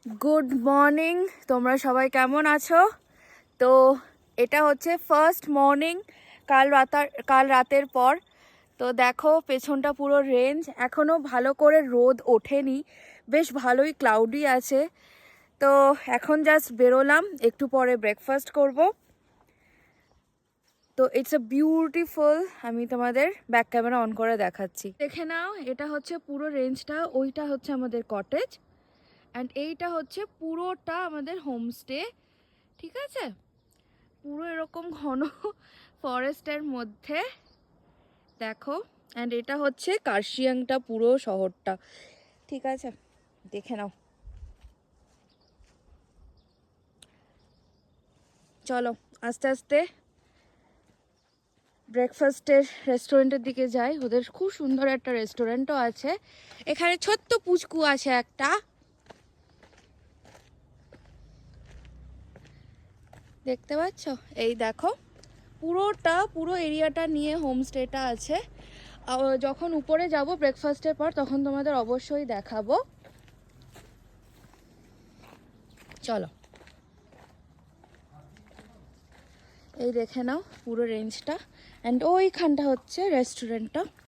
Good morning, তোমরা সবাই কেমন আছো? তো এটা হচ্ছে ফার্স্ট মর্নিং কাল রাতের পর। তো দেখো পেছনটা পুরো রেঞ্জ, এখনও ভালো করে রোদ ওঠেনি, বেশ ভালোই ক্লাউডি আছে। তো এখন জাস্ট বেরোলাম, একটু পরে ব্রেকফাস্ট করব। তো ইটস এ বিউটিফুল, আমি তোমাদের ব্যাক ক্যামেরা অন করে দেখাচ্ছি, দেখে নাও। এটা হচ্ছে পুরো রেঞ্জটা, ওইটা হচ্ছে আমাদের কটেজ অ্যান্ড এইটা হচ্ছে পুরোটা আমাদের হোমস্টে। ঠিক আছে, পুরো এরকম ঘন ফরেস্টের মধ্যে দেখো। অ্যান্ড এটা হচ্ছে কার্শিয়াংটা, পুরো শহরটা। ঠিক আছে, দেখে নাও। চলো আস্তে আস্তে ব্রেকফাস্টের রেস্টুরেন্টের দিকে যাই। ওদের খুব সুন্দর একটা রেস্টুরেন্টও আছে এখানে, ছোট্ট পুচকু আছে একটা, দেখতে পাচ্ছ? এই দেখো, পুরো এরিয়াটা নিয়ে হোমস্টেটা আছে। যখন উপরে যাব ব্রেকফাস্টের পর তখন তোমাদের অবশ্যই দেখাবো। চলো, এই দেখে নাও পুরো রেঞ্জটা। অ্যান্ড ওইখানটা হচ্ছে রেস্টুরেন্টটা।